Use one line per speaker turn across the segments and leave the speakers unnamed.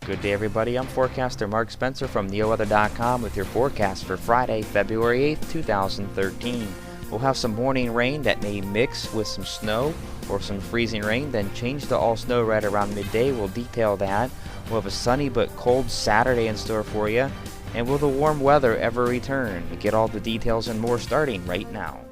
Good day, everybody. I'm forecaster Mark Spencer from NeoWeather.com with your forecast for Friday, February 8th, 2013. We'll have some morning rain that may mix with some snow or some freezing rain, then change to all snow right around midday. We'll detail that. We'll have a sunny but cold Saturday in store for you. And will the warm weather ever return? We get all the details and more starting right now.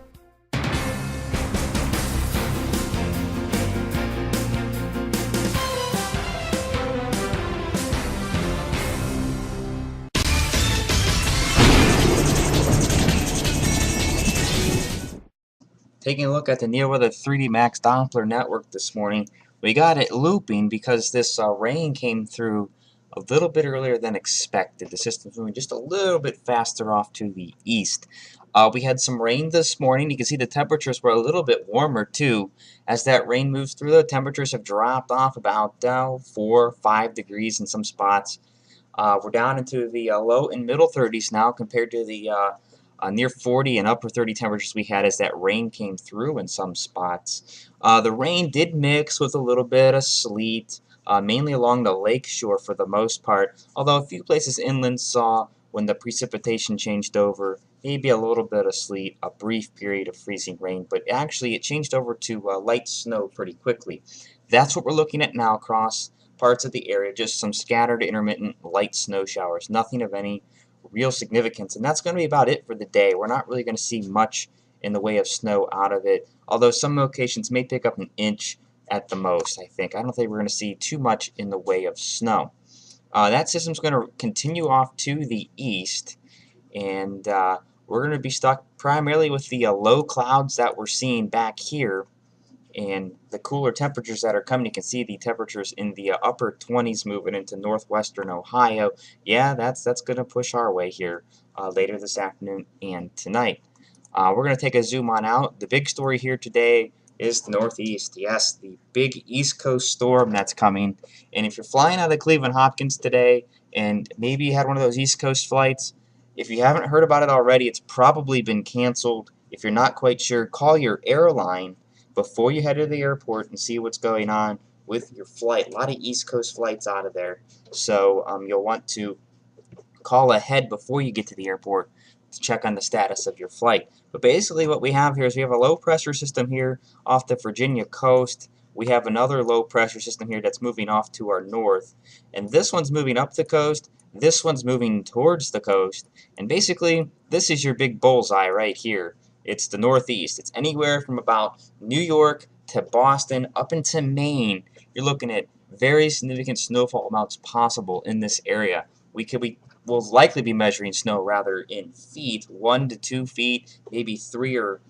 Taking a look at the NeoWeather 3D Max Doppler network this morning, we got it looping because this rain came through a little bit earlier than expected. The system's moving just a little bit faster off to the east. We had some rain this morning. You can see the temperatures were a little bit warmer too. As that rain moves through, the temperatures have dropped off about 4 or 5 degrees in some spots. We're down into the low and middle 30s now compared to the near 40 and upper 30 temperatures we had as that rain came through in some spots. The rain did mix with a little bit of sleet, mainly along the lake shore for the most part, although a few places inland saw, when the precipitation changed over, maybe a little bit of sleet, a brief period of freezing rain, but actually it changed over to light snow pretty quickly. That's what we're looking at now across parts of the area, just some scattered intermittent light snow showers, nothing of any real significance, and that's going to be about it for the day. We're not really going to see much in the way of snow out of it, although some locations may pick up an inch at the most, I think. I don't think we're going to see too much in the way of snow. That system's going to continue off to the east, and we're going to be stuck primarily with the low clouds that we're seeing back here and the cooler temperatures that are coming. You can see the temperatures in the upper 20s moving into northwestern Ohio. Yeah, that's going to push our way here later this afternoon and tonight. We're going to take a zoom on out. The big story here today is the northeast. Yes, the big East Coast storm that's coming. And if you're flying out of Cleveland Hopkins today and maybe you had one of those East Coast flights, if you haven't heard about it already, it's probably been canceled. If you're not quite sure, call your airline before you head to the airport and see what's going on with your flight. A lot of East Coast flights out of there, so you'll want to call ahead before you get to the airport to check on the status of your flight. But basically what we have here is we have a low pressure system here off the Virginia coast. We have another low pressure system here that's moving off to our north, and this one's moving up the coast, this one's moving towards the coast, and basically this is your big bullseye right here. It's the northeast. It's anywhere from about New York to Boston up into Maine. You're looking at very significant snowfall amounts possible in this area. We'll likely be measuring snow rather in feet, 1 to 2 feet, maybe 3 or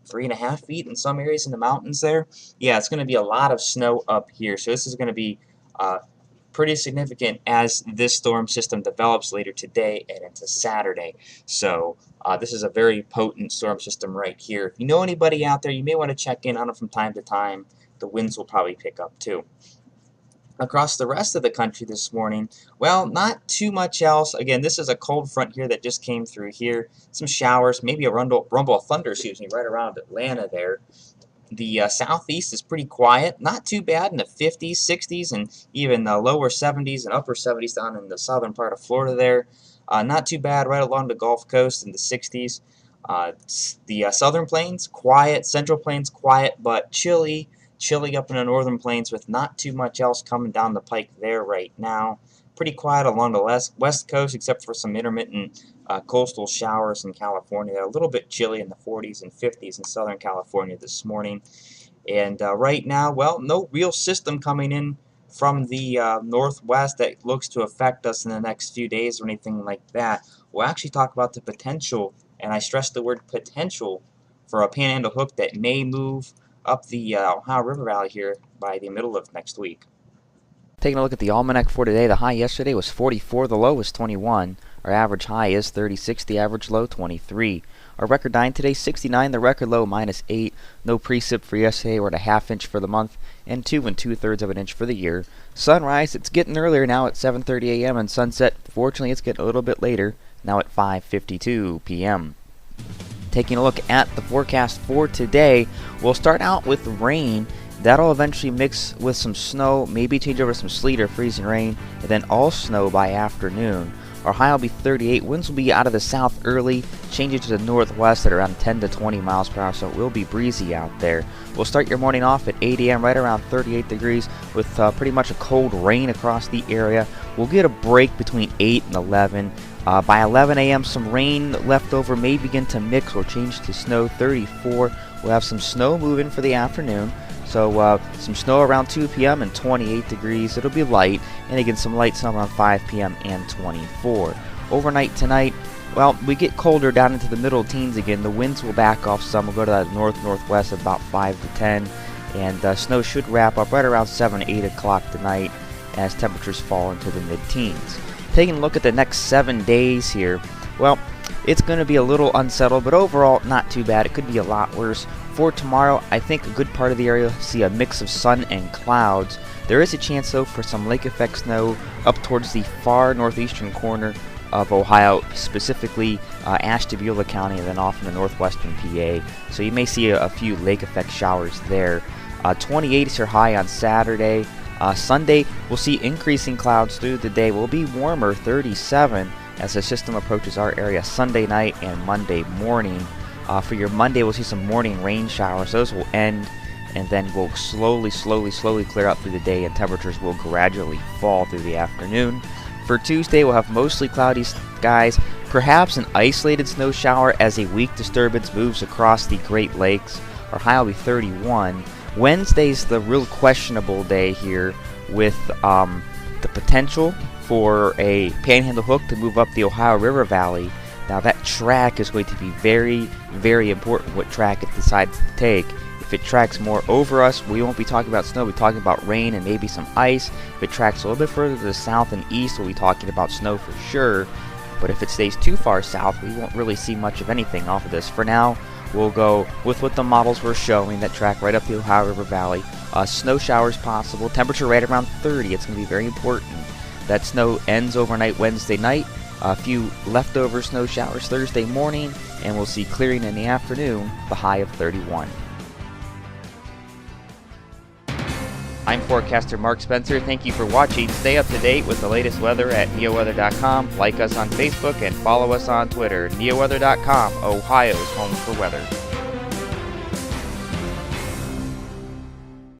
3.5 feet in some areas in the mountains there. Yeah, it's going to be a lot of snow up here. So this is going to be pretty significant as this storm system develops later today and into Saturday. So this is a very potent storm system right here. If you know anybody out there, you may want to check in on them from time to time. The winds will probably pick up too. Across the rest of the country this morning, well, not too much else. Again, this is a cold front here that just came through here. Some showers, maybe a rumble of thunder, right around Atlanta there. The southeast is pretty quiet, not too bad in the 50s, 60s, and even the lower 70s and upper 70s down in the southern part of Florida there. Not too bad right along the Gulf Coast in the 60s. The southern plains, quiet. Central plains, quiet, but chilly. Chilly up in the northern plains with not too much else coming down the pike there right now. Pretty quiet along the west coast except for some intermittent coastal showers in California. A little bit chilly in the 40s and 50s in Southern California this morning. And right now, well, no real system coming in from the northwest that looks to affect us in the next few days or anything like that. We'll actually talk about the potential, and I stress the word potential, for a panhandle hook that may move up the Ohio River Valley here by the middle of next week. Taking a look at the almanac for today, the high yesterday was 44, the low was 21. Our average high is 36, the average low 23. Our record high today 69, the record low -8. No precip for yesterday. We're at a ½ inch for the month and 2 2/3 of an inch for the year. Sunrise, it's getting earlier now at 7:30 a.m. and sunset, fortunately, it's getting a little bit later now at 5:52 p.m. Taking a look at the forecast for today, we'll start out with rain
That'll eventually mix with some snow, maybe change over some sleet or freezing rain, and then all snow by afternoon. Our high will be 38. Winds will be out of the south early, changing to the northwest at around 10 to 20 miles per hour, so it will be breezy out there. We'll start your morning off at 8 a.m. right around 38 degrees with pretty much a cold rain across the area. We'll get a break between 8 and 11. By 11 a.m., some rain left over may begin to mix or change to snow. 34. We'll have some snow moving for the afternoon. So some snow around 2 p.m. and 28 degrees. It'll be light, and again some light snow around 5 p.m. and 24. Overnight tonight, well, we get colder down into the middle teens again. The winds will back off some. We'll go to that north-northwest about 5 to 10, and snow should wrap up right around 7, 8 o'clock tonight as temperatures fall into the mid-teens. Taking a look at the next 7 days here, well, it's going to be a little unsettled, but overall not too bad. It could be a lot worse. For tomorrow, I think a good part of the area will see a mix of sun and clouds. There is a chance, though, for some lake effect snow up towards the far northeastern corner of Ohio, specifically Ashtabula County, and then off in the northwestern PA. So you may see a few lake effect showers there. 28 is your high on Saturday. Sunday, we'll see increasing clouds through the day. We'll be warmer, 37, as the system approaches our area Sunday night and Monday morning. For your Monday, we'll see some morning rain showers. Those will end, and then will slowly clear out through the day, and temperatures will gradually fall through the afternoon. For Tuesday, we'll have mostly cloudy skies, perhaps an isolated snow shower as a weak disturbance moves across the Great Lakes. Our high will be 31. Wednesday's the real questionable day here, with the potential for a panhandle hook to move up the Ohio River Valley. Now that track is going to be very important, what track it decides to take. If it tracks more over us, we won't be talking about snow, we'll be talking about rain and maybe some ice. If it tracks a little bit further to the south and east, we'll be talking about snow for sure. But if it stays too far south, we won't really see much of anything off of this. For now, we'll go with what the models were showing that track right up the Ohio River Valley. Snow showers possible, temperature right around 30. It's going to be very important. That snow ends overnight Wednesday night. A few leftover snow showers Thursday morning, and we'll see clearing in the afternoon, the high of 31. I'm forecaster Mark Spencer. Thank you for watching. Stay up to date with the latest weather at neoweather.com. Like us on Facebook and follow us on Twitter. neoweather.com, Ohio's home for weather.